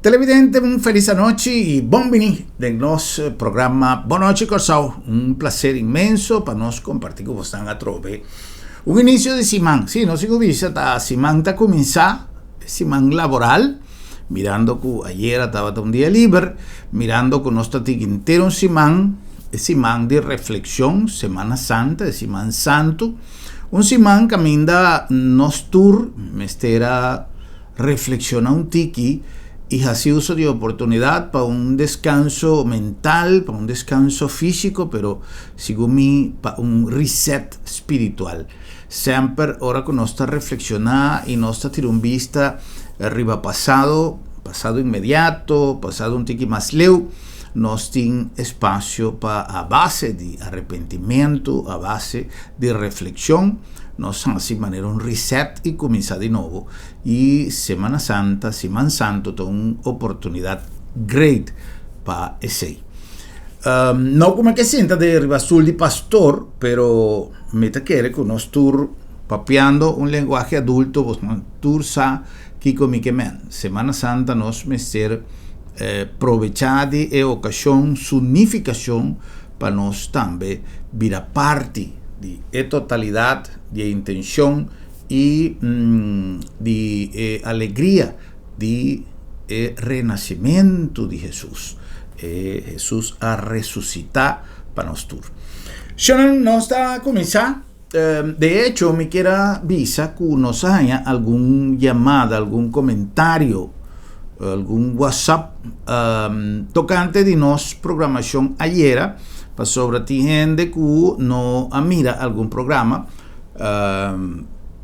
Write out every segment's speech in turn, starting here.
Televidente, un feliz noche y bienvenido del nostro programa Boa Noite Corsao. Un placer inmenso para nos compartir con ustedes a través un inicio de semana. Sí, no sigo vista, la semana está comenzando, semana laboral, mirando que ayer estaba un día libre, mirando que nos está entero un semana de reflexión, Semana Santa, Semana Santo, un semana que minda nos tour, me estera reflexiona un tiki y así uso de oportunidad para un descanso mental, para un descanso físico, pero sigo mi para un reset espiritual. Siempre ahora que nos está reflexionando y nos está tirando vista arriba pasado inmediato, pasado un tiki más leu, nos tiene espacio para a base de arrepentimiento, a base de reflexión, nos hace manera un reset y comenzar de nuevo. Y Semana Santo, es una oportunidad great para ese. No como que sienta de Ribazul de pastor, pero me te quiere con nos tour papeando un lenguaje adulto, vos no tour sa Kiko Mikemen. Semana Santa nos meter aprovechar de ocasión, significación para nos también vira parte de totalidad, de intención y de alegría de renacimiento de Jesús. Jesús ha resucitado para nosotros. Shannon no está comenzando. De hecho, me quiera visa que nos haya algún llamada, algún comentario, algún WhatsApp tocante de nos programación ayer para sobre ti gente que no mira algún programa.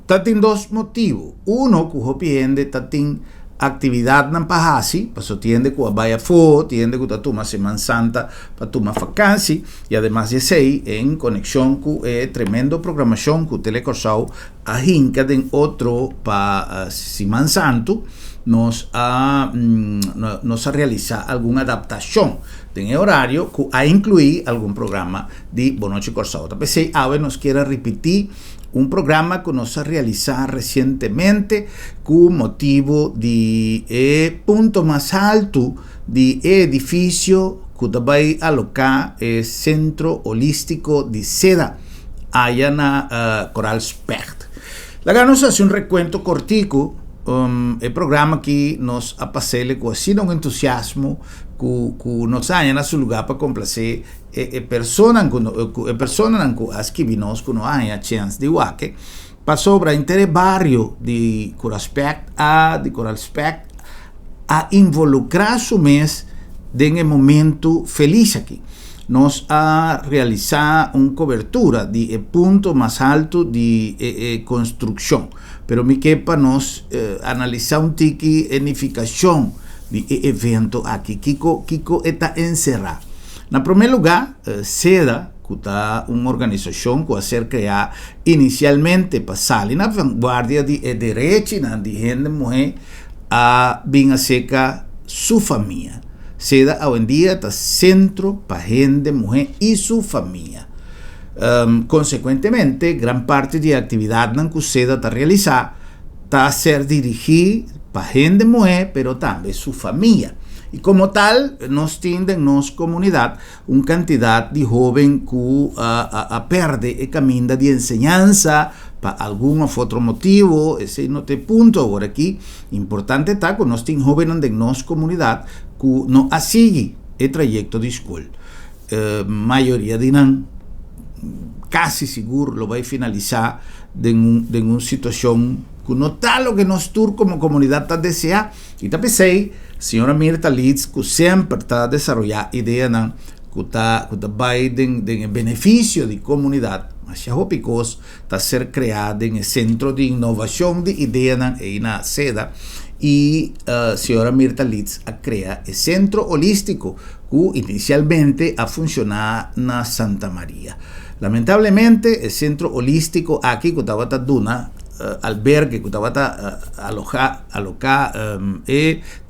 Tatin dos motivos. Uno, que gente tatin actividad nan pahasi, paso tiende que vaya fo, tiende que toma Semana Santa para tomar vacancia y además de sei en conexión con tremendo programación que Telecorsao a hinca den otro para Semana Santo nos a realizar alguna adaptación en horario que a incluir algún programa de Boa Noite Corsao. Tal vez ahora nos quiera repetir un programa que nos ha realizado recientemente con motivo de punto más alto de edificio que va a alocar Centro Holístico de Seda allá en Coral Specht. La nos hace un recuento cortico. El programa que nos apasele con así un entusiasmo que nos haya en su lugar para complacer personas que vinos que no haya chance de guaque para sobre interés barrio de Coral Specht a involucrar su mes en el momento feliz aquí. Nos ha realizado una cobertura de punto más alto de construcción, pero mi quepa nos analizar un tiki edificación de evento aquí. Kiko está encerrado. En primer lugar, SEDA, que está una organización que va a ser creada inicialmente para salir en la vanguardia de derecha de gente mujer a bien acerca su familia. SEDA hoy en día está centro para gente, mujer y su familia. Consecuentemente, gran parte de la actividad que SEDA está realizada está a ser dirigida para gente, mujer, pero también su familia. Y como tal, nos tiende en nuestra comunidad una cantidad de jóvenes que perde el camino de enseñanza para algún otro motivo. Ese no te punto ahora aquí. Importante está que nos tienen jóvenes de nuestra comunidad que no sigue el trayecto de escuela. Mayoría de nan casi seguro lo va a finalizar en una situación que no está lo que nos tour como comunidad está desea. Y te pensé, señora Mirta Litz, que siempre está desarrollando ideas que está en beneficio de comunidad. Mas ya picos está ser creada en el centro de innovación de ideas en la SEDA. Y señora Mirta Litz ha creado el centro holístico que inicialmente ha funcionado en Santa María. Lamentablemente, el centro holístico aquí que estaba duna albergue que estaba alocar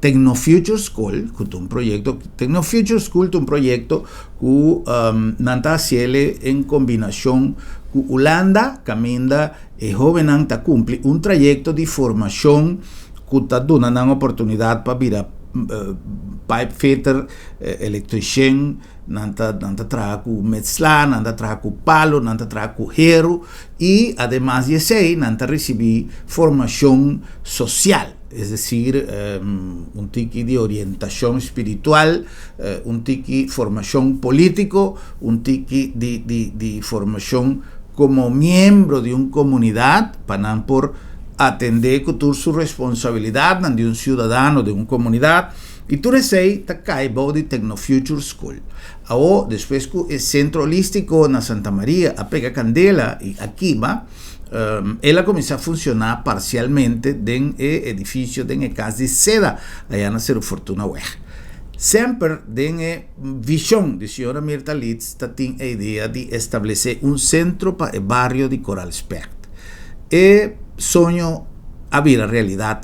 Technofuture School, que es un proyecto Technofuture School, un proyecto que nanta ciele en combinación con Holanda, caminda joven nanta cumple un trayecto de formación que está dando una oportunidad para pipe fitter, electrician, nanta trabaja con metzla, nanta trabaja con palo, nanta trabaja con hierro, y además de eso, nanta recibir formación social. Es decir, un tiki de orientación espiritual, un tiki formación político, un tiki de formación como miembro de una comunidad, para por atender con su responsabilidad de un ciudadano de una comunidad. Y tú recei ta caibo de Tecnofuture School. Ahora, después que el centro holístico en Santa María a pega candela y aquí va, ella comenzó a funcionar parcialmente en el edificio de casa de seda, allá en Cerro Fortuna Web. Siempre en visión de señora Mirta Litz, tiene la idea de establecer un centro para el barrio de Coral Spect. El sueño a vida realidad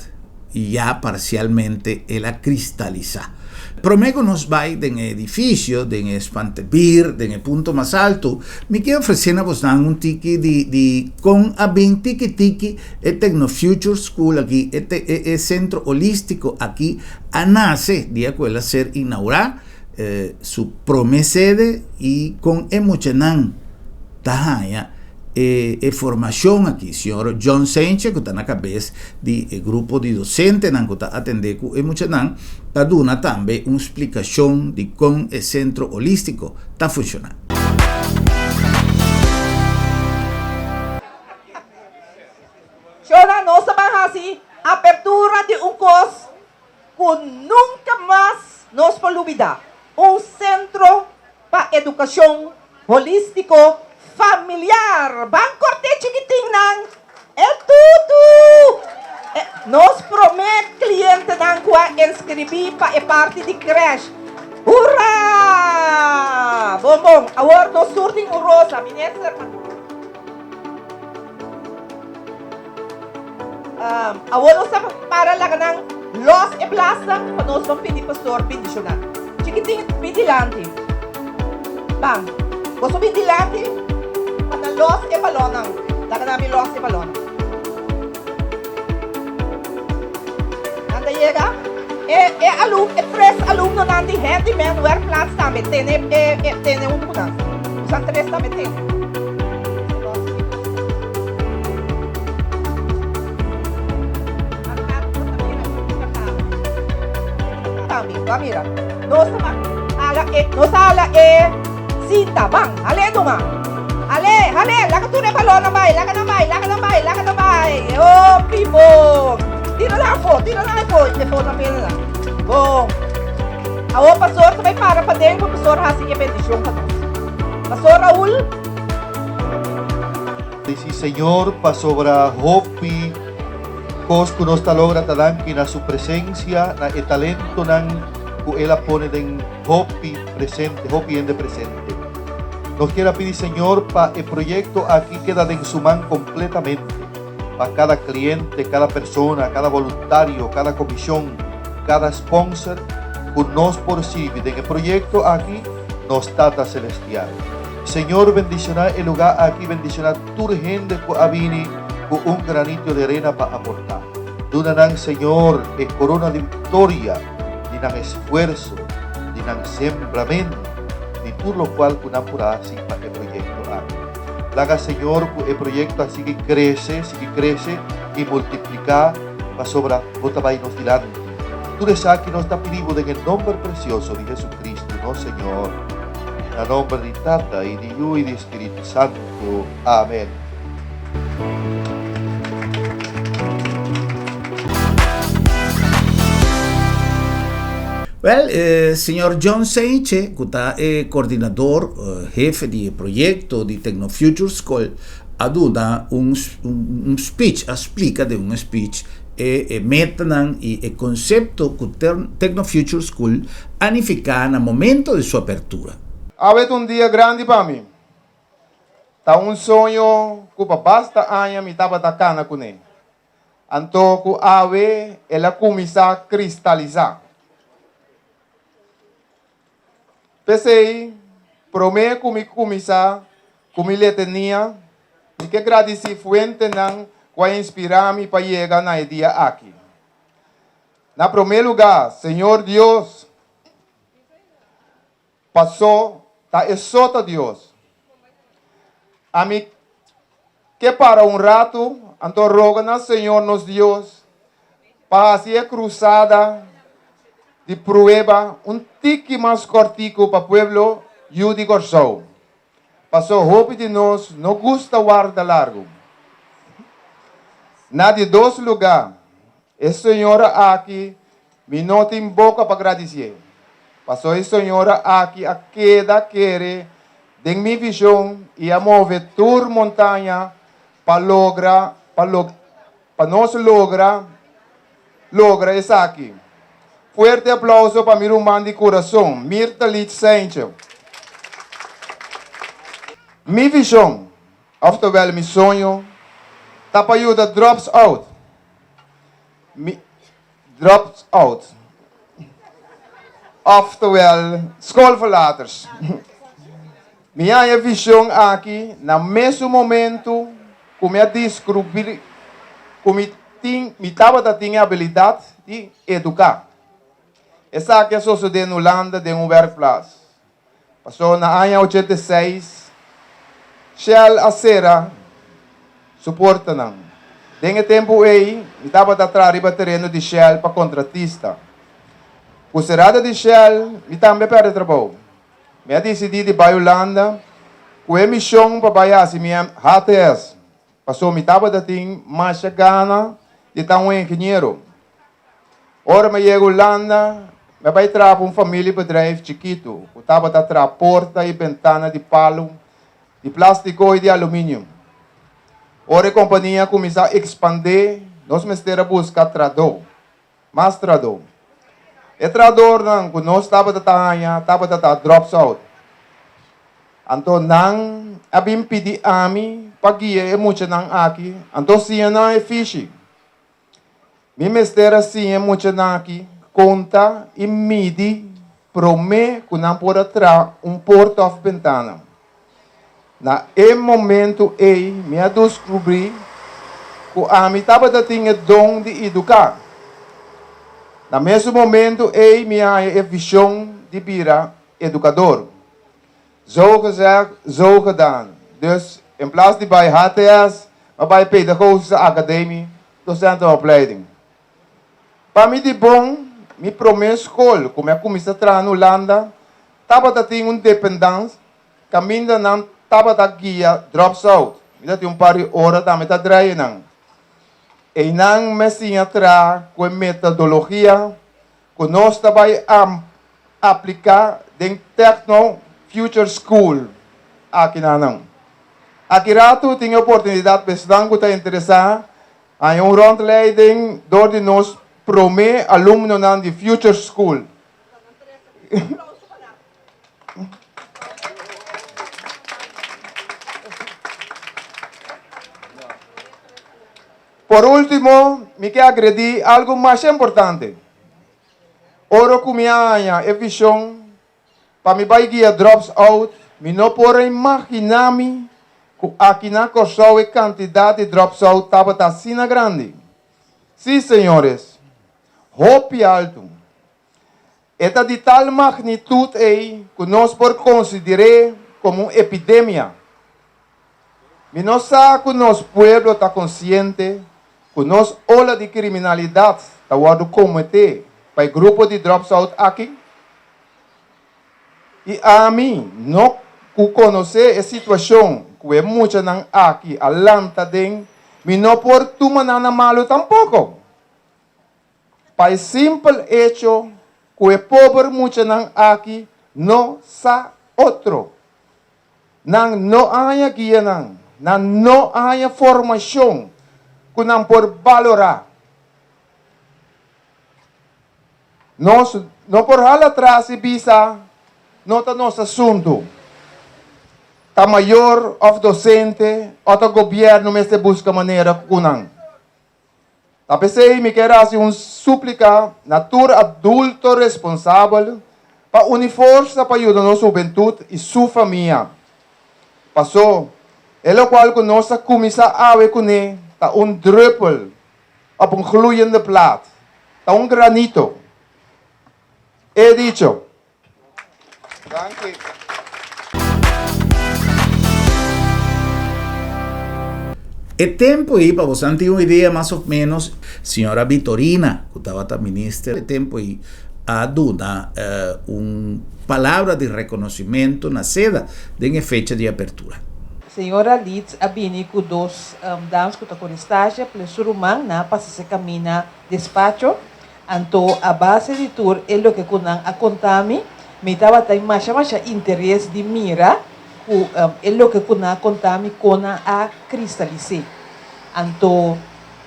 y ya parcialmente ella cristaliza. Promego nos va en el edificio, en el espantepir, en el punto más alto. Me quiero ofrecer a vos un tiki con a 20 tiki el Tecnofuture School aquí, el centro holístico aquí, a nace de acuerdo a ser inaugurar su promesede y con emocionan tajaya. Formación aquí, señor John Sánchez, que está en la cabeza del grupo de docentes que está atendiendo y mucho está dando también una explicación de cómo el centro holístico está funcionando. Ahora nos vamos a hacer apertura de un curso que nunca más nos va a olvidar. Un centro para educación holístico familiar, van corte chiquitín nan, el tutu. Nos promete cliente nan que inscribir para parte de creche. ¡Hurra! Bom, ahora nos surten un rosa, minister. Ahora nos para la ganan los e plaza, nos vamos pedir pastor bendicionar. Chiquitín, vigilante. Bang, vos sos vigilante. Para los e balonan, la namin los e balonan. Anda llega, tres alumnos nandi handyman werkplaats también tiene un mudanza. Usan tres también tiene. También, mira, nos habla cinta, bang, ale nomás. Ale, laka tu na balon na bay, laka na bay. Oh, people. Tira lang po. Telephone na pila lang. Bom. Awo, pastor, também para dentro, pastor, hasi que bendición para todos. Pastor Raúl. Sí, Señor, pa sobra hopi, cos que nos logra talanqui na su presencia, na e talento nan que ela pone den hopi presente, hopi en de presente. Nos quiera pedir, Señor, para el proyecto aquí queda en su mano completamente. Para cada cliente, cada persona, cada voluntario, cada comisión, cada sponsor, que nos percibe en el proyecto aquí, nos trata celestial. Señor, bendicionar el lugar aquí, bendicionar tu gente que avini con un granito de arena para aportar. Dunan, Señor, el corona de victoria, dinan esfuerzo, dinan sembramiento. Y tú lo cual una pura así para el proyecto aquí. Laga, Señor, el proyecto así que crece y multiplica para sobra botabainos delante. Tú les aquí nos está pidiendo en el nombre precioso de Jesucristo, ¿no, Señor? En el nombre de Tata y de Hijo y de Espíritu Santo. Amén. Señor John Sánchez, que está coordinador, jefe de proyecto de Tecnofuture School, ha dado un speech, explica de un speech, metan y el concepto que Tecnofuture School anifica en el momento de su apertura. Ha habido un día grande para mí. Está un sueño que basta años me estaba atacando con él. Entonces, ave, ela começou a cristalizar. Pensei, prometo que me começar, como ele tinha, e que agradecer fuente não vai inspirar-me para chegar na dia aqui. Na primeiro lugar, Senhor Deus, passou, tá exorta Deus. A mim, que para um rato, então roga na Senhor nos Deus, para fazer cruzada de prueba, tique mais cortico para o povo Yudi Corsou. Passou roupa de nós, não gusta guarda largo. Na de dois lugares, a senhora aqui, me não tem boca para agradecer. Passou a senhora aqui, a queda querer, de minha visão, e a mover toda montanha para nós logra isso aqui. Fuerte aplauso para meu irmão de coração, Mirta Litzentje. Minha visão, oftewel meu sonho, tá para ajuda drops out. Drops out. Oftewel, schoolverlaters. Minha visão aqui, no mesmo momento, como eu descobri, como eu tinha habilidade de educar. Essa aqui é sucedeu na Holanda, de werkplaats. Passou na ano 86, Shell Acera suporta não. Dengue tempo aí, eu estava atrás do terreno de Shell para contratista. O serada de Shell, eu também perde trabalho. Eu decidi de ir para a Holanda, com a missão para baixar minha HTS. Passou, eu estava mais gana de estar um engenheiro. Ora, eu chego a Holanda, eu vou entrar para uma família bedrijf chiquito. Eu estava atrás porta e ventana de palo, de plástico e de alumínio. Ora, a companhia começou a expandir, nós mestre buscar tradutor, mais tradutor. E tradutor não, quando nós estava drops out. Então, não, abim pedi a mim, paguia muito não aqui, então sim não é fixe. Mi mestre sim é muito não aqui, conta e midi, promete que não pode entrar porta of ventana. Na momento aí, me descobri que a mim estava tinha dom de educar. Na mesmo momento aí, minha visão de virar educador. Zo gezegd, zo gedaan. Dus in plaats die bij HTS, maar bij pedagogische academie, docentenopleiding. Para mim de bom, me prometi escola, como eu comecei a trabalhar na Holanda, estava tendo uma dependência, caminho não estava da guia drops out. Eu tinha par de horas da metadreia não. E não me sinha atrás com a metodologia que nós estamos a aplicar em Techno Future School aqui na não. Aqui rato tinha a oportunidade de estudar que está interessado em rondleiding door de nós promete aluno de Future School. Por último, me quero agredir algo mais importante. Oro com minha visão, para me guiar drops out, me não pode imaginar-me que aqui na Corsou a quantidade de drops out estava assim grande. Sim, senhores, hope alto. Esta de tal magnitude aí que nós podemos considerar como uma epidemia. Me não sabe que o nosso povo está consciente que nós ola de criminalidade está sendo cometer para o grupo de drops out aqui. E a mim, não conhecer a situação que é muito aqui, a lanta den, me não por tomar nada malo tampouco. Para o simples hecho que o pobre muito aqui não sa outro. Não há guia, não há formação que não por valorar. Nós não por lá atrás e bisa, não está nosso assunto. Está maior, ou docente, ou o governo, mas busca maneira kunang. A pensei, me quer fazer súplica, natura adulto responsável, para unir força para ajudar a nossa juventude e sua família. Passou, é o qual que nós começamos a ver com ele, está druppel op gloeiende plaat. está un granito. He dicho. Danke. El tiempo aí, para você ter uma ideia mais ou menos, senhora Vitorina, que estava a ministra, o tempo aí, a dar palavra de reconhecimento na seda de fecha de abertura. Senhora Litz, abini com dois dames que estão com estágio, plus surumang na passa se camina despacho, anto a base de tour é o que kunang a contami, me estava tem mais interesse de mira, é o que kunang contami kona a cristalize. Anto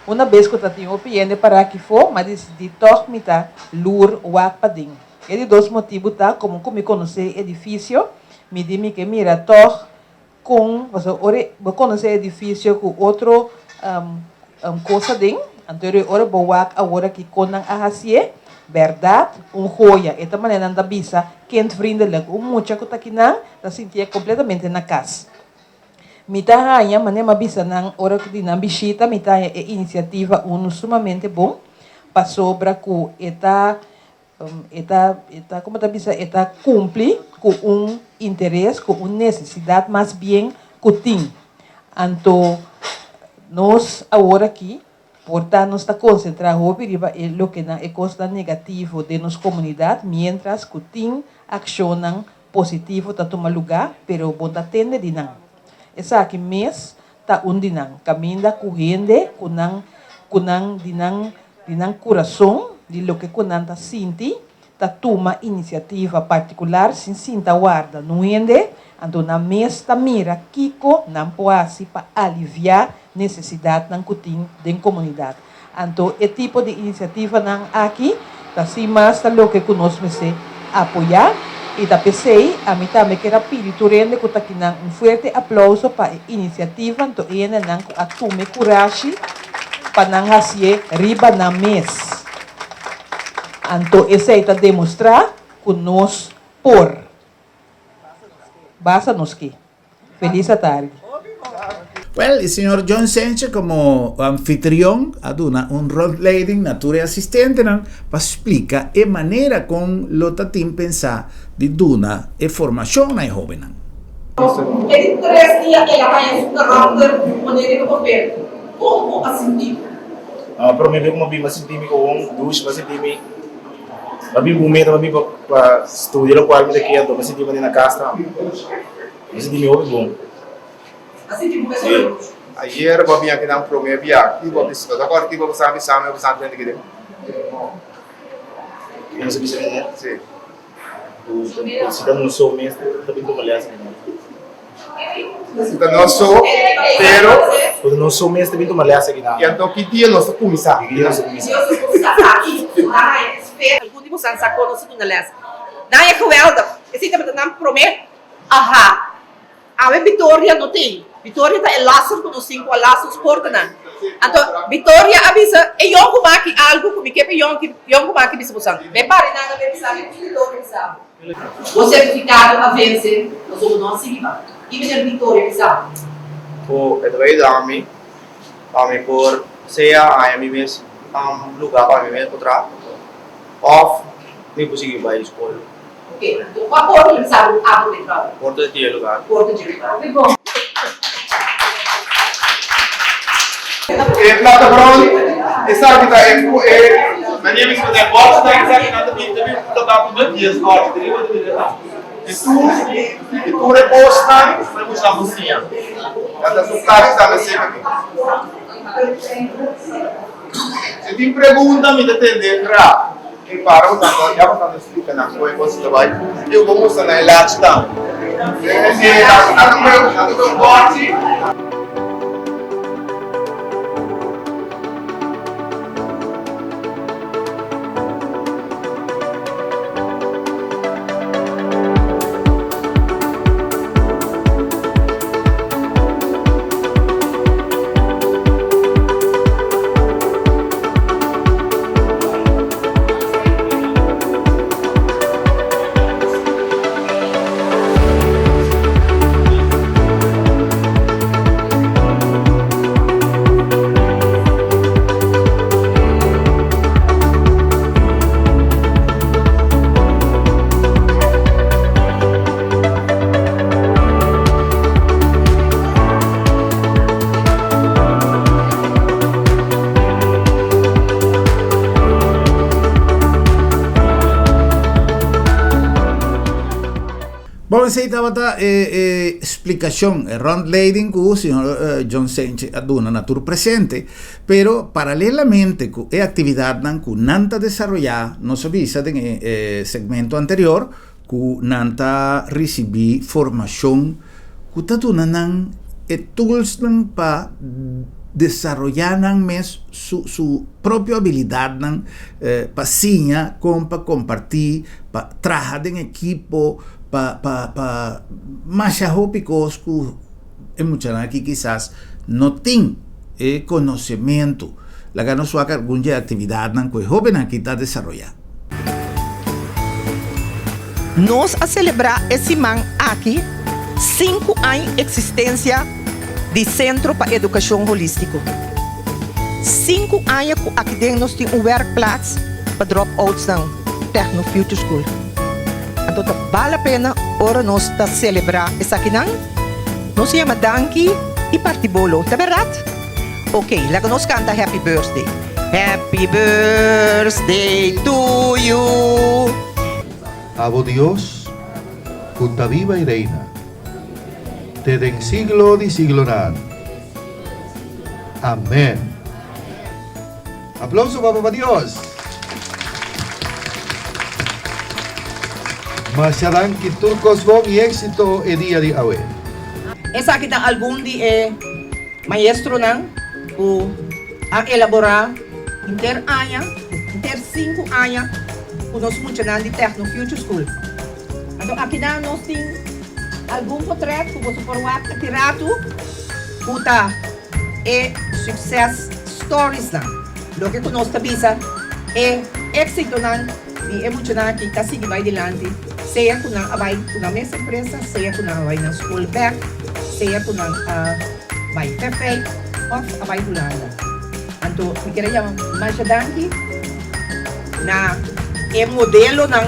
uma vez que eu tinha opinião para que for, mas decidi toch me tá lur wak pading. É de dois motivos tá, como me conhecer edifício, me disse que mira toch com você vou conhecer edifício com outro coisa ding, anterior ora boak agora que konan a hasie, verdade, joia, esta maneira anda bisa, quente vriendelijk, mucha que tá aqui não, tá sentia completamente na casa. Mita hanya manema bisa nang ora que dinam bisita mita é iniciativa sumamente bom para sobra ku eta como tá bisa eta cumpre com interesse, com necessidade mais bem que tem. Anto nós agora aqui portanto nos está concentrado riba lo que na é costa negativo de nossa comunidade, mientras que tem acionam positivo tá tomar lugar, pero bom tá tende dinam. Essa aqui mês tá dinang caminda correndo kunang dinang coração de lo que kunang tá senti tá toma iniciativa particular sin sinta guarda não ende ando na mês tá mira kiko não poasi para aliviar necessidade nan kuting den comunidade anto é tipo de iniciativa nan aqui tá sim mas tá lo que conosco se apoiar. E da PCI, a mim também quero pedir turende que está aqui forte aplauso para a iniciativa, então ainda não atume coragem para não fazer riba na mesa. Então esse está demonstrar que nós por basta nos que feliz tarde. Well, el señor John Sánchez como anfitrión aduna un role-leading nature assistente para explicar e manera con lo tatim pensar di duna e formazione ai giovani. E 3 dias ela vai em caráter maneira que como assim para mim como bem mas time com duas mas time Abi bumeta abi para estudar o qual me daqui então mas time na casa mas time hoje bom assim tipo pessoa Ayer babi aqui na promessa viagem, tipo pessoa, agora tipo você sabe sabe você aprende que eu não sei se é sim. se dá no som mesmo também como aliás Então nós sou, pero quando não sou mesmo também como aliás aqui e então que dia nós começar? que dia nós começar algum tipo de sacou no segundo les. Daí é geweldig. Esse tipo de nome promete. Aha. A Vitória não tem. Vitória está em laços com os 5 laços portam. Então Vitória avisa e eu como aqui algo como que eu como aqui bisa buscar. Me pare nada me bisa que Vitória bisa. O certificado a vencer, nós vamos não seguir. E me Vitória bisa. Po ito ay dami por saya ay mi mes lugar para mi mes putra off ni po sige ba school Ok, então qual porta ele sabe a do legal. porta de lugar Porta de legal. Muito bom. Plataforma, essa aqui tá na minha missão de box, tá examinando também tocar por 2 dias, corte, e tu reposta, vamos usar a mocinha. Ela só está exame sempre. Se tem pergunta, me atender para que para o tanto, já vou explicar na sua você vai. Eu vou mostrar na elate tá. É do corte. Vamos a hacer explicación, rondleiding que el señor John Sánchez aduna natur presente, pero paralelamente con la actividad que nanta desarrollada, nos avisa en el segmento anterior, que nanta recibí formación, que tadunan tools para desarrollar su propia habilidad para enseñar, para compartir, para trabajar en equipo, para más picos que muchas aquí quizás no tienen conocimiento. La que nos saca alguna actividad que joven aquí está desarrollando. Nós a celebrar esse man aqui 5 anos de existência de Centro para Educação Holístico. 5 anos que aqui dentro nós temos werkplaats para dropouts na Techno Future School. Então vale a pena ora nós a celebrar essa aqui não? Nós se chama Danki e Partibolo, tá verdade? Ok, lá que nós canta Happy Birthday. Happy Birthday to you. Abo Dios, junta viva y reina, te den siglo di siglo nan. Amén. Aplauso para Dios. Masyadang kiturkos mo mi éxito e día di awe. Essa aqui tá algum de maestro não o a elaborar inter 5 anos o nosso funcionário de Techno Future School. Então aqui nós temos algum portrait que você pode tirar puta e success stories não. Lo que nós tabisa é éxito não e emocionante que está seguindo vai adiante. Seja com a vai com a mesma empresa, seja com a vai na school back, seja com a vai perfect ou a vai bulanda. Então, eu queria chamar mais danke na modelo ng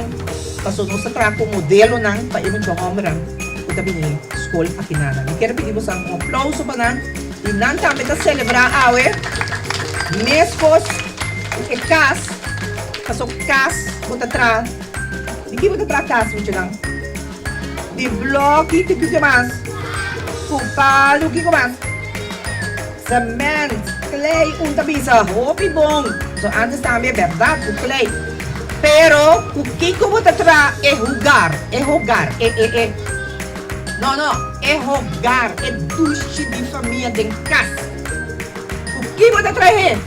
pasunod sa trapo modelo ng paimon sa kamerang utabi ni school akinana. Ni kaya pili mo sa aplauso pa nan inan kami ta celebrar awe mespos e kas pasok kas buta tra di ki buta tra kas mo lang di blocky ti ki mas kupalo ki mas cement clay utabi sa hopi bong so antes también verdad ku clay. Pero, o que eu vou tratar é jogar, Não, é jogar, é duche de família de casa. O que eu vou tratar é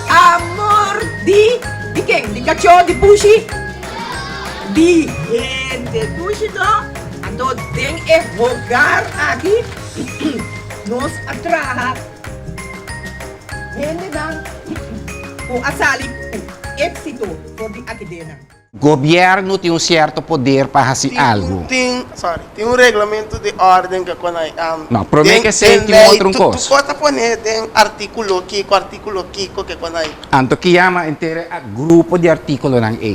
amor de quem? De cachorro, de puxi? De gente, duche não. Então, tem é jogar aqui, nós atrás. Gente não, o asali, éxito por the academia. Governo tem certo poder para fazer algo. Tem um regulamento de ordem que quando não, promete que sempre tem outro coisa. Tu pode pôr tem artículo que quando aí. Anto que chama inteiro a grupo de artículo ng A.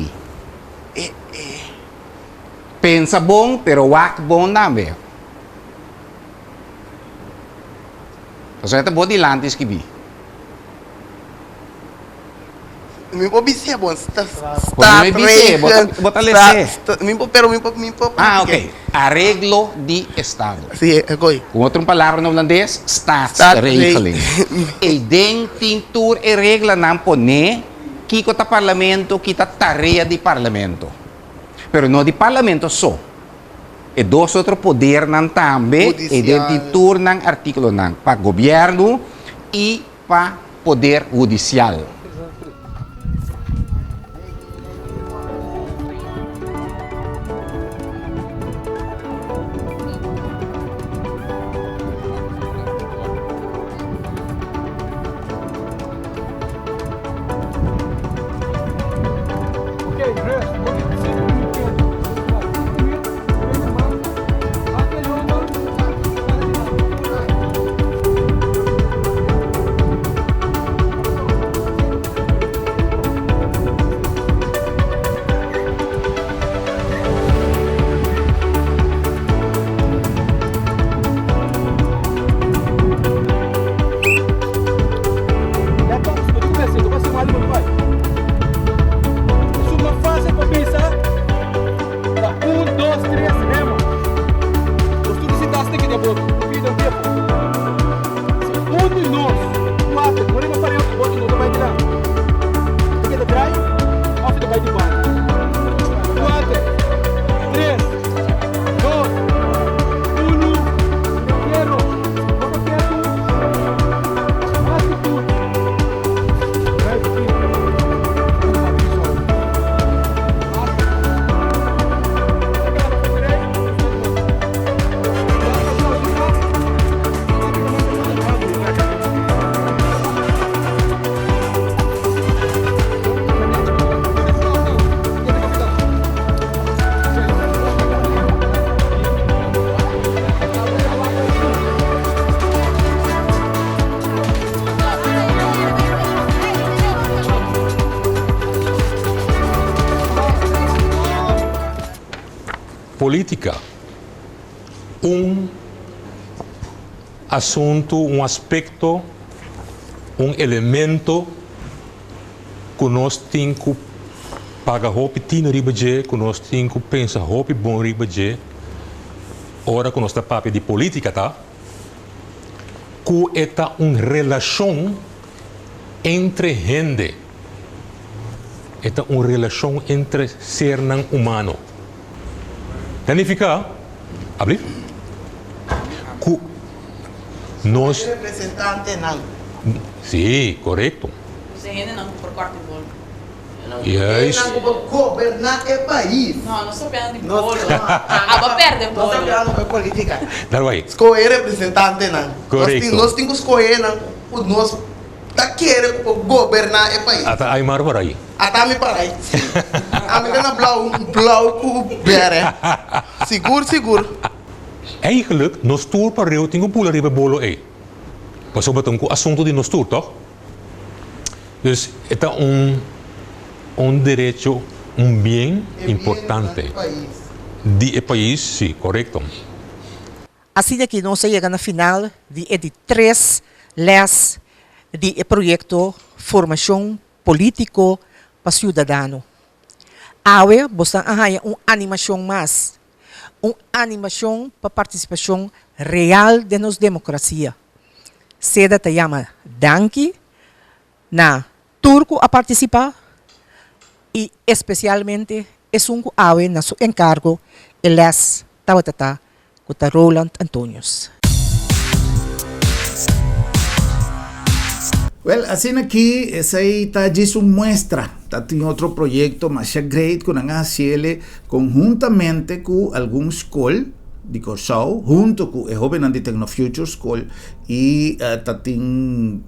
Pensa bom, pero wak bom nabe. Então, ito body lantis que bi. Mi po bise bom start Ah, ok. Arreglo de Estado. Sí, okay. Com outra palavra no holandês, staatsregeling. E den tintur e regla nam pone kiko ta parlamento kita tarea de parlamento. Pero no de parlamento só. E dos outro poder nan tambe e den tintur nan artículo nan pa governo e pa poder judicial. política um assunto, um aspecto, um elemento que nós temos que pagar roupa tino riba de, que nós temos que pensar roupa bom riba de, ora que nós está papel de política, tá? Que é uma relação entre gente, é uma relação entre ser humano. Significa, abrir? Que nós... Representante não. Sim, correto. Você não por quarto de bolo. Yes. Não governar o país. Não estou pegando de bolo. Aba perde Não está bolo. falando de política. Dá aí. Escolher representante não. Correto. Nós temos que escolher não. Nós tá querendo governar o país. Até aí mar por aí. Até me parai. A me gana blau ku bere. Seguro. Eigenlijk, nos tour para Rio tem que pular riba bolo aí. Passou batão com assunto de nos tour, toch? Dus é direito, bem importante de país, sim, correto. Assim aqui nós chegamos na final de 3 les de projeto Formação Político para Cidadano. Awe, você arranha uma animação mais. Uma animação para participação real de nossa democracia. Seda te chama Danki, na turco a participar e especialmente é um ave na seu encargo eles tabatata com Roland Antonius. Well, assim aqui, essa aí está disso muestra. Tem outro projeto mais great que nós hacemos conjuntamente com algum escola de Corsau, junto com o jovem de Tecnofuture School e tem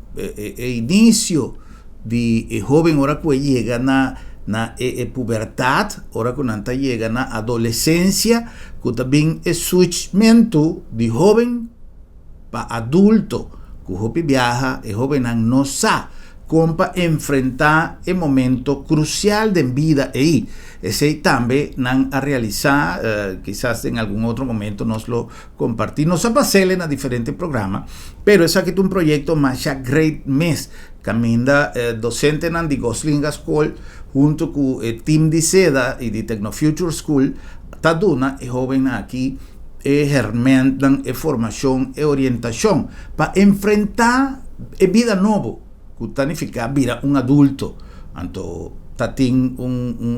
início de jovem ora que chega na puberdade, ora que não chega na adolescência, que também é switchmento de jovem para adulto. Que o jovem viaja, o jovem não sabe como para enfrentar o momento crucial da vida aí. Esse também não a realizar, quizás em algum outro momento nós lo compartimos, nos pasamos em diferentes programas, pero esse aqui é um projeto mais great mês, caminha docente de Goslinga School, junto com o time de Seda e de Tecnofuture School, está dando o jovem aqui hermentan formação e orientação para enfrentar a vida nova, que significa vida adulto. Então, tem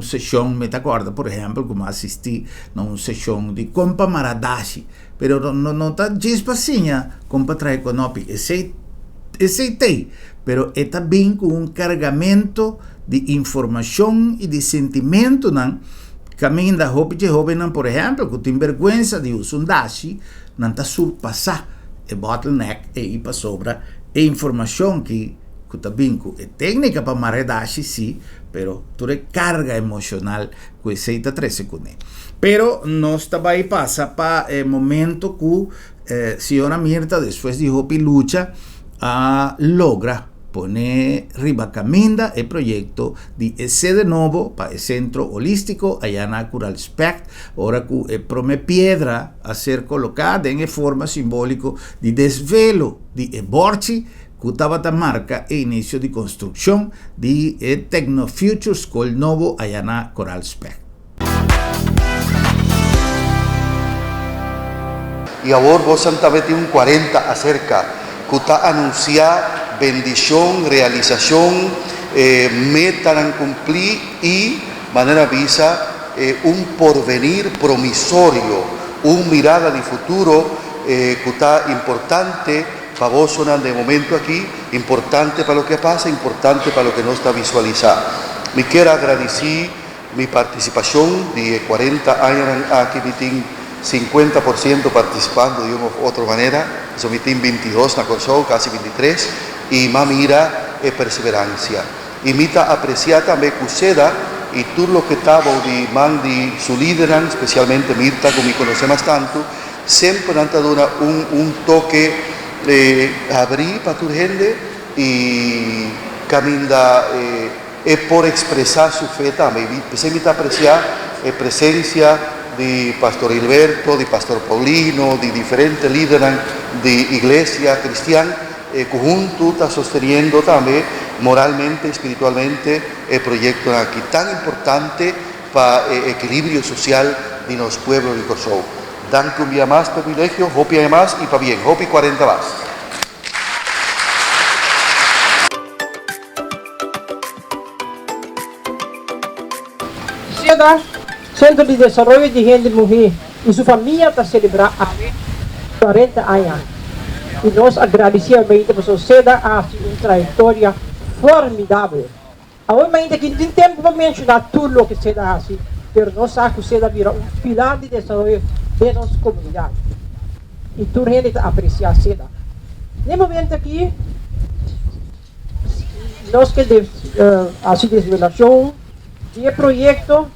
sessão, me acorda, por exemplo, como assisti a uma sessão de compa maradashi, pero não está despacinha, compa trai conopi, esse tem, pero é também com carregamento de informação e de sentimento, não? Caminho da roupa de jovem, por exemplo, que tem vergonha de usar dashi, não está surpassar o bottleneck e para sobra a informação que também é técnica para marcar dashi, sim, pero toda carga emocional que aceita 3 segundos. Pero nós também passa para o momento que a senhora Mirta, depois de roupa e luta, logra poner riba caminda el proyecto de ese de nuevo para el centro holístico allá en Cural Spect, ahora que prome piedra a ser colocada en forma simbólico de desvelo de Borchi, que estaba ta marca e inicio de construcción de Tecnofuture School novo allá en Coral Spect. Y ahora vos también un 40 acerca, que está anunciado bendición, realización, meta a cumplir y manera visa un porvenir promisorio, una mirada de futuro que está importante para vos de momento aquí, importante para lo que pasa, importante para lo que no está visualizado. Me quiero agradecer mi participación de 40 años aquí, mi team 50% participando de una u otra manera, eso mi team 22 en Corsau, casi 23, y más mira perseverancia. Y mita apreciar también que Seda y tú lo que estaba de man de su líder, especialmente Mirta, como me conocemos tanto, siempre han dado un toque abrir para tu gente y camina por expresar su fe también. Se me apreciar presencia di Pastor Gilberto, di Pastor Paulino, di diferentes líderes de iglesia cristiana, conjunto está sosteniendo también moralmente, espiritualmente el proyecto aquí tan importante para el equilibrio social de los pueblos de Kosovo. Danke un día más privilegio, hopi hay más y para bien, hopi 40 más. SEDA, Centro de Desarrollo de Gente Mujer, y su familia está celebrando 40 años. Y nos agradecemos por SEDA ha sido una trayectoria formidable. Obviamente que tem tempo para mencionar tudo o que SEDA hace, pero nós sabemos que SEDA vira um pilar de desenvolvimento de nossa comunidade. E toda a gente aprecia SEDA. No momento aqui, nós que assim desvelação de projeto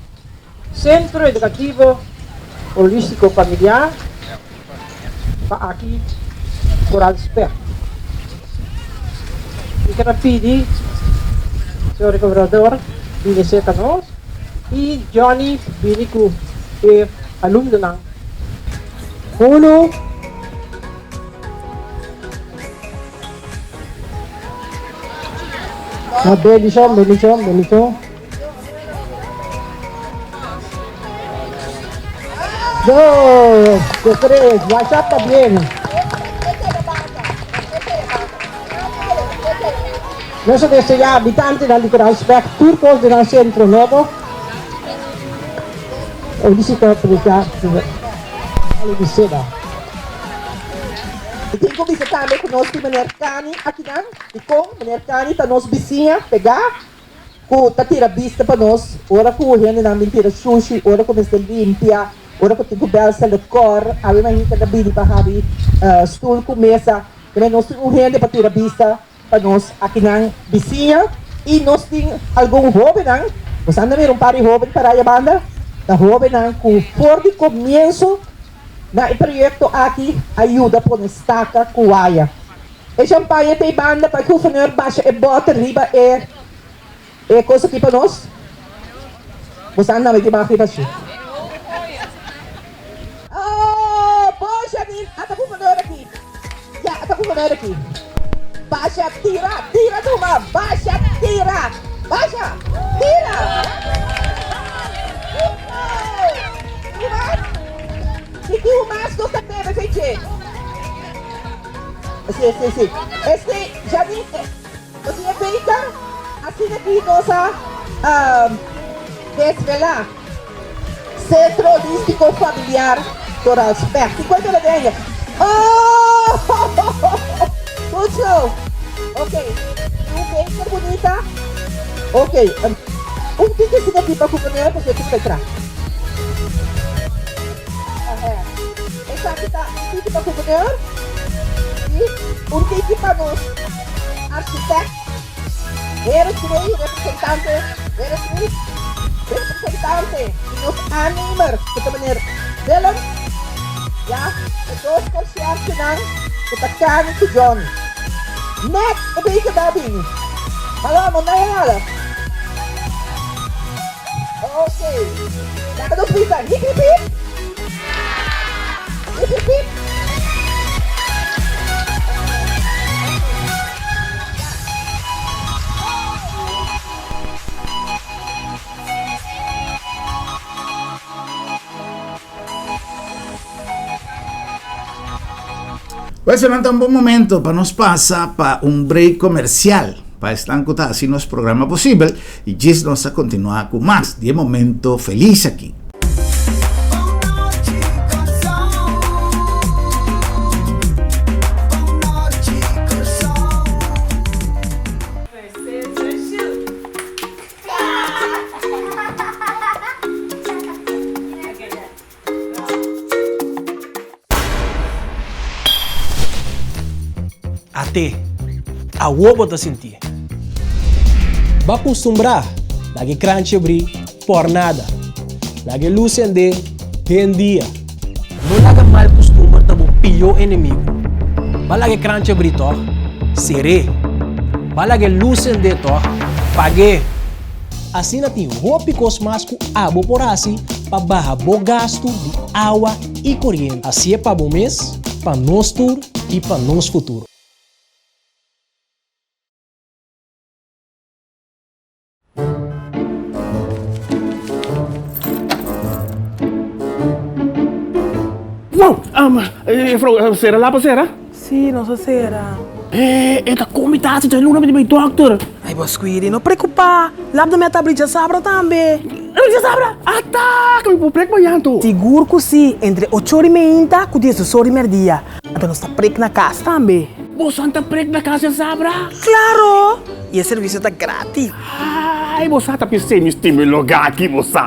Centro Educativo Holístico Familiar para aqui Coral Spec. E quero pedir senhor governador vinha ser conosco e Johnny vinha com o aluno na Uno Benito. Dos, tres, WhatsApp también. Nós desde já habitantes da Litoral Spec, turcos do centro novo. Eu disse que eu apresentar de SEDA. E tem como visitar também conosco o Manercani aqui não? E com o Manercani está nos vizinha pegar, com tá tira vista para nós, ora com o gente na mentira sushi, ora com esta limpia, ora com o belsa de cor, a minha gente da bili para haver stool com mesa, também nós temos o gente para tira vista para nós aqui na vizinha e nós temos algum jovem não? Nós andamos um par de jovens para a banda, da jovem não, com por de começo na projeto aqui ajuda por estaca kuaya. E champanhe tem banda para que o governo baixa e bota riba e coisa aqui para nós. Você anda de uma riba assim. Oh, poxa, até o governo aqui. Já, até o governo aqui. Baixa, tira turma, baixa, tira. E que o mais do CP, gente? Sim. Este jardim, você é feita assim aqui nossa desvelar Centro Holístico Familiar Coral Spec. 50 da denha. Oh! Good show. Ok. Bem bonita. Ok. Que esse aqui para comer você tem que entrar. Essa aqui está um tipo para governador e um tipo para nós arquitetos, representante e nos animar de maneira dela, já, todos confiar que não, que está caro com John. Next, o bem que dá bem. Falamos, não é nada. Ok. Já que não precisa, hip. Pues se levanta un buen momento para nos pasa para un break comercial. Para estar así nos programa posible y Gis nos a continuar con más. De momento feliz aquí. A wobo tá sentir. Ba acostumbrar, lagi crunch abrir por nada. Lagi luz acender, dia. Não laga mal costuma tamo pior inimigo. Ba lagi crunch abrir to, seré. Ba lagi luz acender to, pague. Assim na ti, roupa cosmasco abo por assim, para bajar o gasto de água e corrente. Assim é para o mês, para nós tur e para nosso futuro. Será lá para será? Sim, nossa será. Esta comitação de luna de doctor. Ai, boss, cuide, não preocupa. Lá da minha tablita sabra também. Já sabra? Tá, que me vou preocupar. Seguro que sim, entre 8h30 e 10h dia. Então nós está preco na casa também. Você está preco na casa, sabra? Claro! E o serviço está grátis. Ai, você está pensando em lugar aqui, você.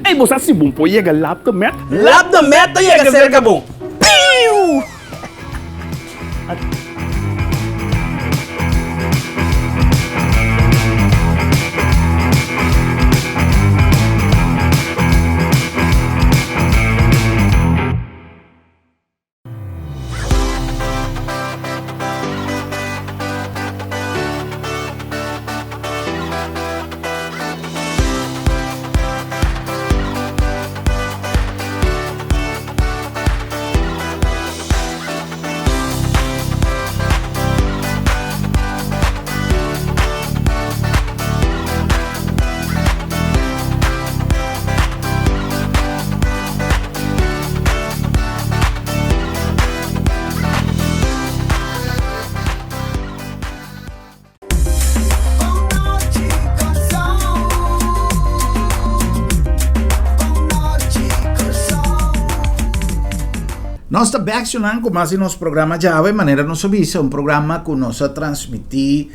Ei, você se bom pode chegar lá do met. Lá do met chega cerca bom. Piu! Nós estamos reaccionando com mais em nosso programa já, de maneira não avisa, um programa que nós transmitimos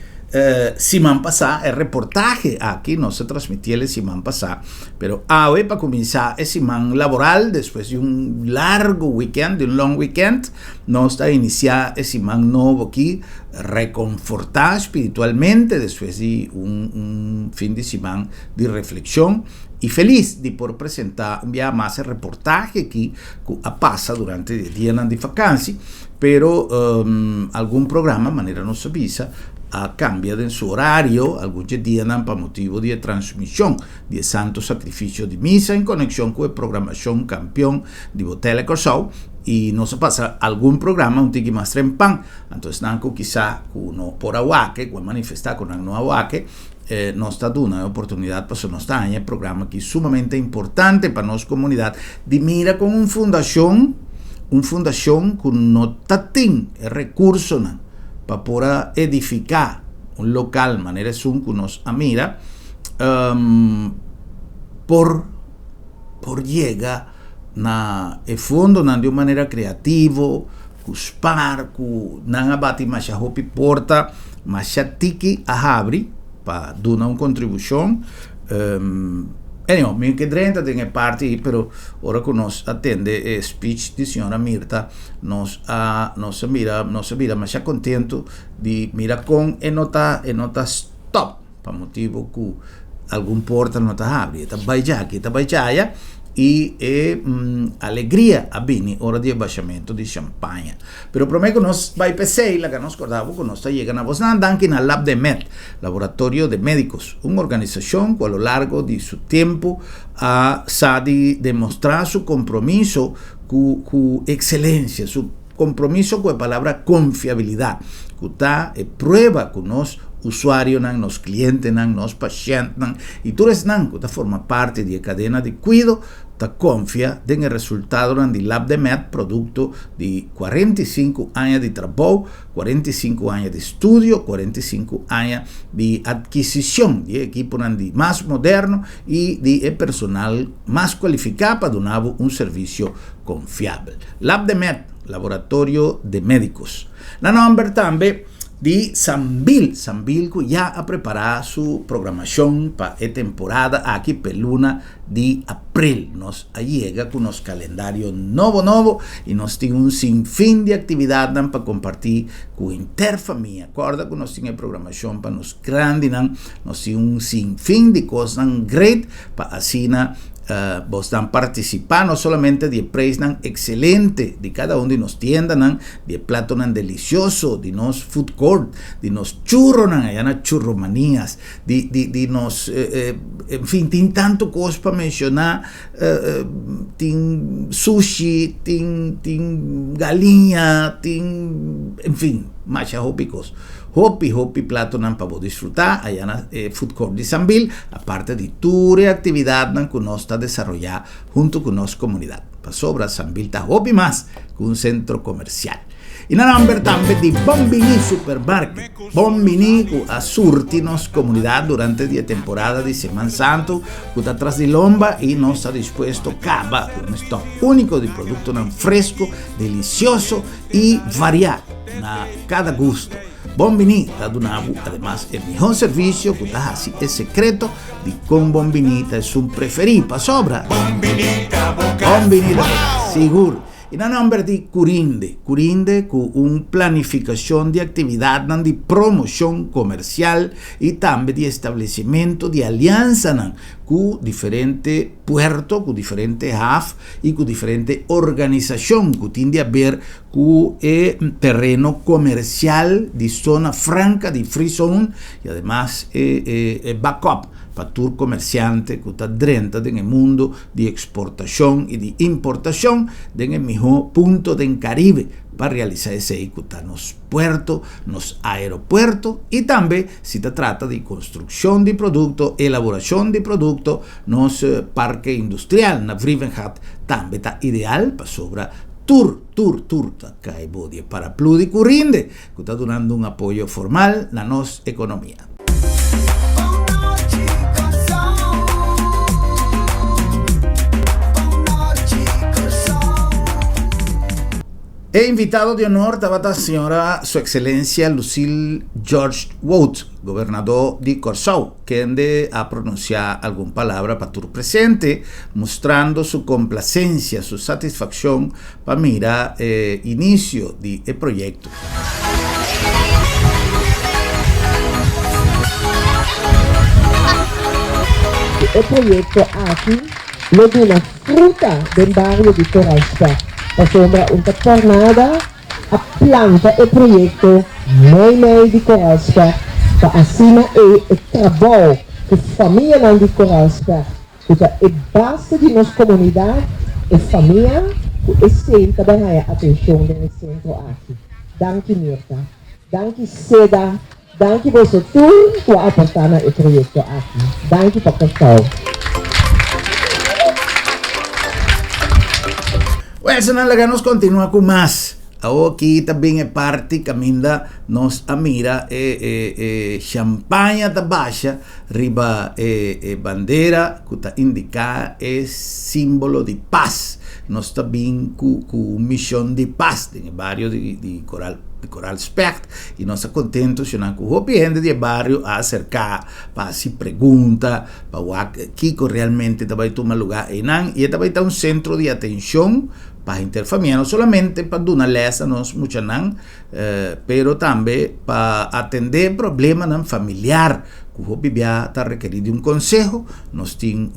semana passada, reportaje aqui, nós transmitimos semana passada, mas hoje, para começar a semana laboral, depois de largo weekend, de long weekend, nós estamos iniciando a semana nova aqui, reconfortar espiritualmente, depois de fim de semana de reflexão, e feliz de poder apresentar dia mais reportaje aqui que passa durante o dia de vacância, pero algum programa, de maneira não avisa, cambia de seu horário, alguns dias para motivo de transmissão de Santo Sacrifício de Missa em conexão com a programação campeão de Botella Corsau, e nós passa algum programa um tique mais trempan, então não quizá por aguaque, com manifestar com no aguaque, nós está dando a oportunidade para nós estar em programa que é sumamente importante para nossa comunidade, de mira com uma fundação que não tem recursos para poder edificar um local de maneira que nós mira por llegar na fundo de uma maneira criativa, cuspar, não abate mais a roupa porta, mas a tiki a abre para dar uma contribuição. Anyway, que 30 tem parte, pero ora que nós atende speech de senhora Mirta, nós mira mas contento de mira com e nota stop, para motivo que algum porta não está abre, está baixada e alegria a bini hora de abaixamento de champanhe. Pero prometo que nós vai pensar, lá que nós acordamos que nós está chegando a Bosnanda aqui na Lab de Med, Laboratório de Médicos, uma organização que a lo largo de seu tempo sabe demonstrar seu compromisso com excelência, seu compromisso com a palavra confiabilidade, que está prueba com nós usuário, nos clientes, nos pacientes, e tudo isso que forma parte da cadeia de cuidado, confia no resultado do Lab de Med, produto de 45 anos de trabalho, 45 anos de estudo, 45 anos de adquisição de equipo mais moderno e de personal mais qualificado para dar serviço confiável. Lab de Med, Laboratório de Médicos. Na número também de Sambil que já ha preparado sua programação para a temporada aqui peluna de abril. Nos chega com nosso calendário novo e nós temos sinfim de atividades para compartilhar com a interfamília. Acorda que nós temos programação para nos grandes, nós temos sinfim de coisas great para assim vos dan participar no solamente de precio excelente de cada uno de nos tiendas, de plato delicioso, de nos food court, de nos churro, allá na churromanías, de nos, en fin, tiene tanto cosas para mencionar, tiene sushi, tiene galinha, tiene, en fin, más hópicos. Hopi plato para vos disfrutar allá en Food Court de Sambil, aparte de toda actividad que nos está desarrollada junto con nuestra comunidad. Para sobra Sambil está hopi más que un centro comercial. Y nada más también de Bombini Supermarket. Bombini a surti nos comunidad durante la temporada de Semana Santo, que está atrás de Lomba y nos ha dispuesto cava un stock único de productos fresco, delicioso y variado a cada gusto. Bombini está donando además el mejor servicio que está así es secreto de con Bombinita es un preferido para sobra. Bombinita, seguro. Y no nombre de Curinde con una planificación de actividad de promoción comercial y también de establecimiento de alianza con diferentes puertos, con diferentes HAF y con diferentes organizaciones que tienen a ver con el terreno comercial de zona franca de Free Zone y además backup para todo comerciante que está dentro en el mundo de exportación y de importación en el mismo punto del Caribe para realizar ese ejecutar en los puertos, en los aeropuertos y también si se trata de construcción de productos, elaboración de productos, en los parques industriales, en la Vrivenhat, también está ideal para sobra Tour, para Pludi Curinde, que está dando un apoyo formal a nuestra economía. He invitado de honor a la señora Su Excelencia Lucille George Wood, gobernador de Corsau, que ha pronunciado alguna palabra para tu presente, mostrando su complacencia, su satisfacción para mirar inicio del proyecto. El proyecto aquí lo de la fruta del barrio de Coralspa. La sombra una tornada a planta el proyecto Mei de Coralspa para acima el trabajo que familia de Coralspa que es base de nuestra comunidad y familia que es centro de la atención del centro aquí. Danke Mirta, danke Seda, danke vosotros por aportar el proyecto aquí. Danke por estar. Bueno, nos continúa con más. Aquí también es parte caminda nos amira champaña tabacha riba bandera que está indicada es símbolo de paz. Nos está bien con misión de paz en el barrio de Coral Specht y nos está contento si no con gente del barrio a acercar para si pregunta para Kiko realmente te va a tomar lugar y te va a estar un centro de atención para interfamiliar, no solamente para dar una lesa nos muchanan, pero también para atender problemas familiar que está requerido un consejo, nos tiene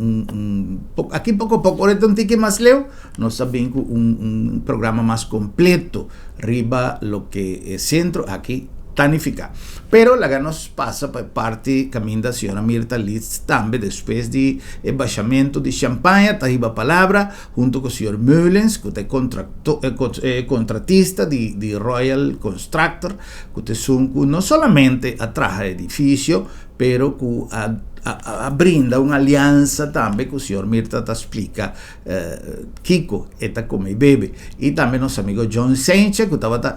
aquí poco a poco, ahorita un tique más leo, nos también un programa más completo, arriba lo que es centro, aquí tanificar. Pero la nos pasa por parte caminho da señora Mirta Litz también después de baixamento de champaña, está ahí la palabra, junto con el señor Mullens, que es contratista de Royal Constructor, que son no solamente atrás del edificio, pero que brinda una alianza también con el señor Mirta te explica Kiko está como bebe y también nuestro amigo John Sanchez que estaba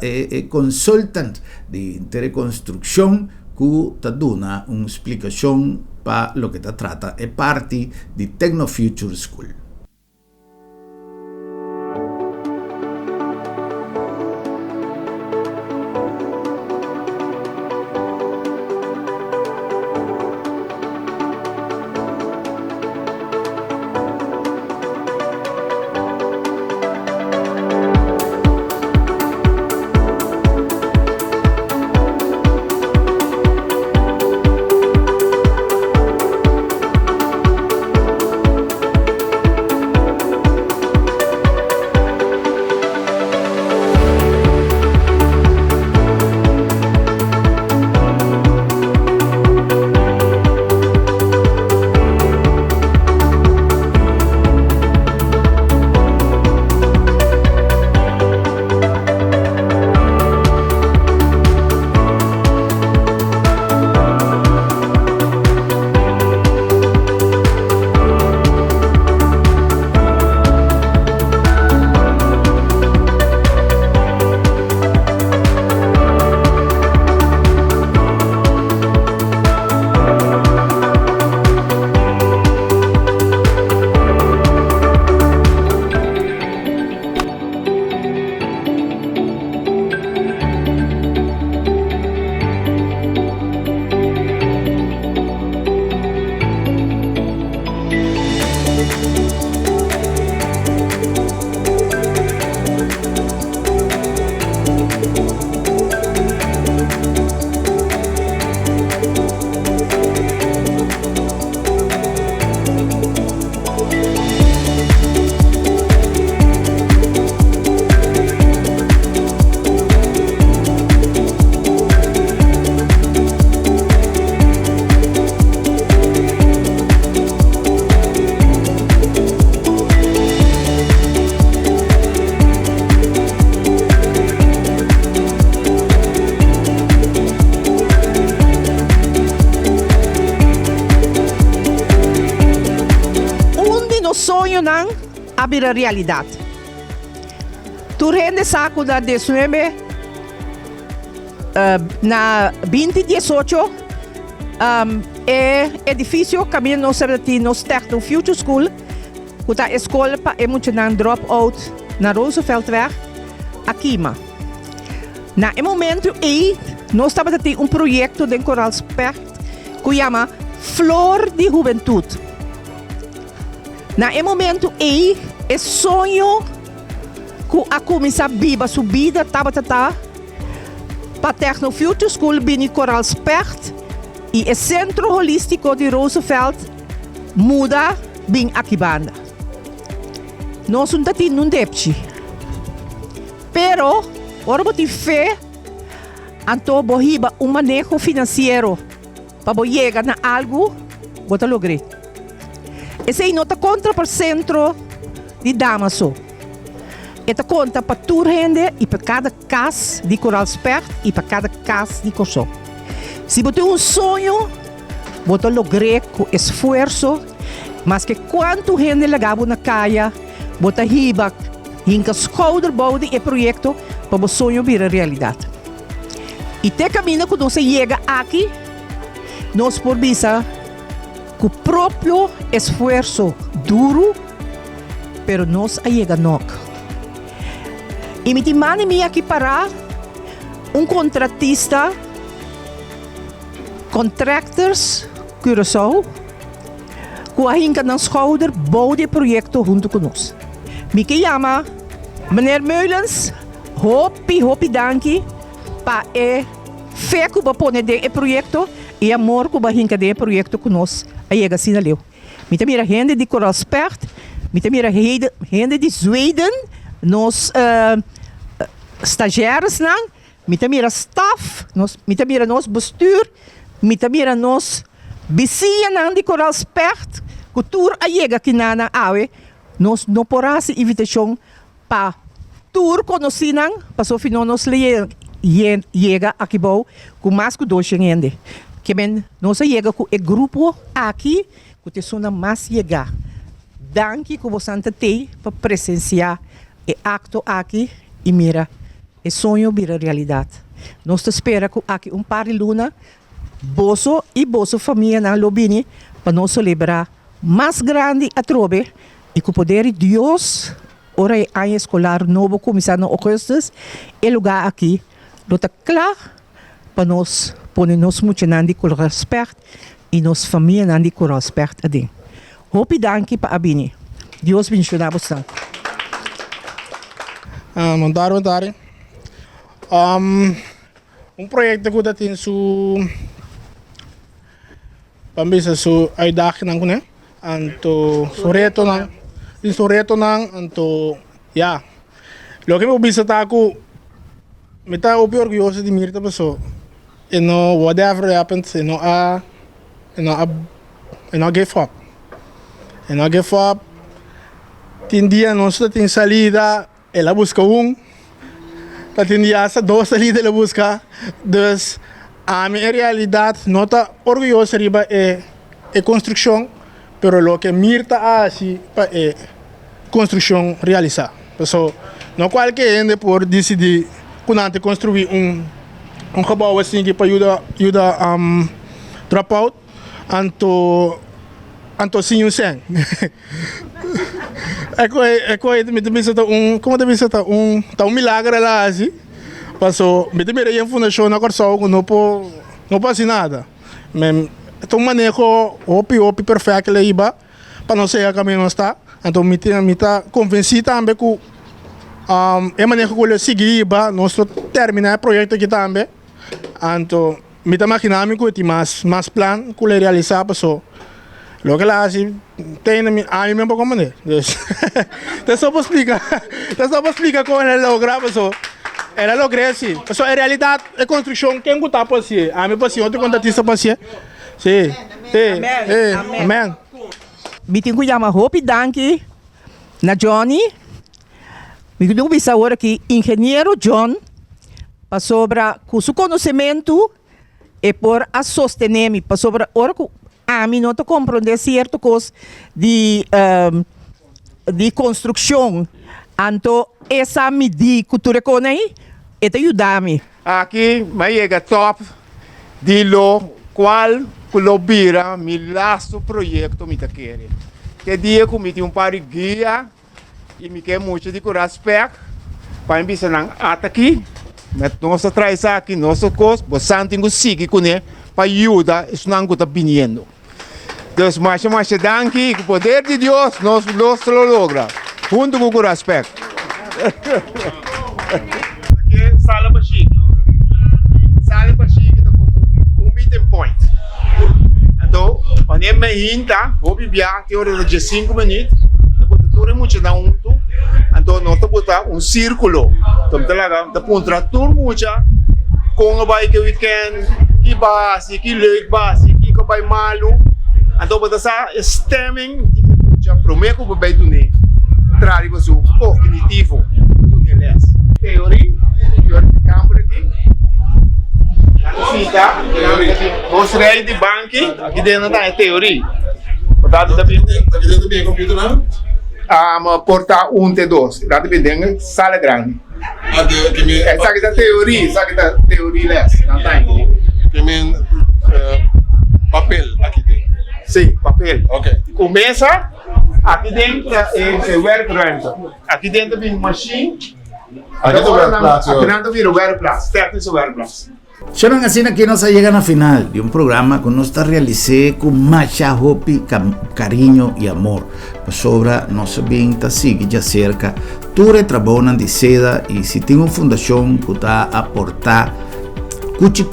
consultant de interconstrucción que te da una explicación para lo que te trata es parte de Techno Future School. vira realidade. Tu rende saco da 19 na 2018 é edifício caminho no Serati no Techno Future School, que a escola para emocionar dropout na Rooseveltweg, aqui, na momento aí nós estamos a ter projeto de Koralsberg que chama Flor de Juventude. Na momento aí é sonho que a começar a viver sua vida para Techno Future School bem Koralsberg e o centro holístico de Roosevelt muda bem aqui banda. Nós não temos um depte. Pero, ora botar fé, então bohiba manejo financeiro para chegar na algo, bota lograr. Esse aí não está contra para o centro de Damaso. Está conta para toda gente e para cada casa de Koralsberg e para cada casa de Corsó. Se você tem um sonho, você lograr com esforço, mas que quanto gente legava na caia, você riba, hinca schouderboude e projeto para o sonho virar realidade. E te caminho quando você chega aqui, nós por visa com o próprio esforço duro, pero nós chega não. E me manda me aqui para contratista, contractors, Curaçao, que a hinca na schouder boude projeto junto conosco. Me que chama meneer Meulens, hopi danki para fé que põe de projeto e amor que hinca de projeto conosco. Aí é assim leu. Me mira gente de Koralsberg, me mira gente de Zweden, nos estagiários não, me mira staff, me mira nos bestuur, me mira nos vizinhos de Koralsberg, cultura aí aqui na awe. Nós não podemos invitação para tour conhecido, para só final nós chega aqui bom com mais que 2 gente. Que bem nós chega com o grupo aqui que te sona mais chegar. Danke que você tem para presenciar o acto aqui e mira, o sonho vira realidade. Nós te espera que aqui par de luna, boso e boso família na Lobini para nós celebrar mais grande a trobe. E com o poder de Deus, ora é ano escolar novo começar no Augustus, e lugar aqui, está claro para nós pôr nos muito de Koralsberg e nos família de Koralsberg adem. Hope danke para abini. Deus bendiga você. Mandar. Projeto que eu tenho pambisa su uitdaging nang kuno. Anto soreto nang anto ya. Lo que me bisa taku meta opi orgulloso di mirta paso. You know whatever happens, you know give up. You know give up. Tindia non sta tin salida e la busca tindia essa 2 salida la busca. Dus a minha realidade nota orgulhoso riba é construção. Pero lo que mirta así es construcción realizada. So, no cualquier gente por decidir construir un gebouw assim que para ayudar dropout anto sim um sen. Me também está um milagre lá assim. Passou, me também ia fundação na Corsao não pode nada. Então manejo opi perfeito lá iba para não ser a caminho está. Então me tá convencido também que é manejo que eu seguir iba nós terminar o projeto aqui também. Então me tá imaginando que tem mais plan que eu realizar passou. Logo lá assim tem a mim mesmo como né. Então só para explicar como ela logra passou. Ela logra assim. Passou a realidade é construção quem está passando. A mim passou outro contratista passando. Sim. Amém. Bitin ko chama Hope danke na Johnny. Me não bisa agora que engenheiro John para sobre com seu conhecimento e por a sostener para sobre ora a mim não te compreender certo coisa de de construção. Então, essa medida que tu reconhece, é ajuda-me. Aqui, mas chega top de lo qual colabora mi laço projeto me quer. Que dia que me tem par de guia e me quer muito de respeito para ensinar aqui. Mas nós traz aqui nosso curso, você tem que seguir com ele para ajudar isso não está vindo. Deus mais danke, com o poder de Deus nós lo logra. Junto com o respeito. Aqui sala para chique. Sala para chique é um meeting point. Então, quando é meio vou beber teoria de 5 minutos, depois tudo é muito na unto. Então, nós temos um círculo. Então, tá contra tudo muito. Com a bike que weekend, que base, que leuk base, que vai malu. Então, bota essa stemming, já prometo que vai doer. Traz o seu cognitivo do neles. Teoria de campo aqui. Os reis de banco, aqui dentro da teoria. Portanto, também tem computer, não? Porta 1 e 2. Lá depende da sala grande. Essa aqui é a teoria, essa aqui é a teoria less. Não tá aqui. Papel aqui dentro. Sim, papel. Ok. Começa, aqui dentro é workground. Aqui dentro tem machine. Aqui dentro tem workplace. Técnico workplace. Sharon, así que nos llegan al final de un programa que nos realicé con mucha hopi, cariño y amor. Sobre nos vinta sigue ya cerca. Ture trabajan de seda y si tengo una fundación que está a aportar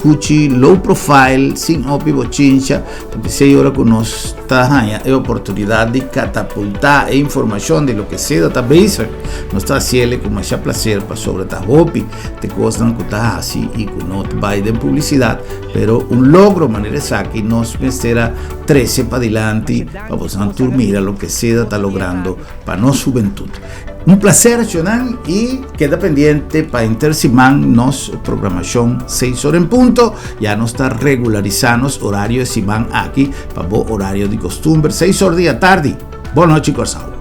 cuchi, low profile, sin hopi bochincha, empecé ahora que nos está a oportunidad de catapultar información de lo que seda está base. Nos está haciendo con mucha placer para sobre esta hopi, te costan que está así y que no va de publicidad, pero un logro manera esa que nos meterá 13 para adelante para poder dormir a lo que seda está logrando para nuestra juventud. Un placer, Shonan, y queda pendiente para intersimán nos programación 6 horas en punto. Ya nos está regularizando horario de Simán aquí para horario de costumbre 6 horas de la tarde. Buenas noches, Corsao.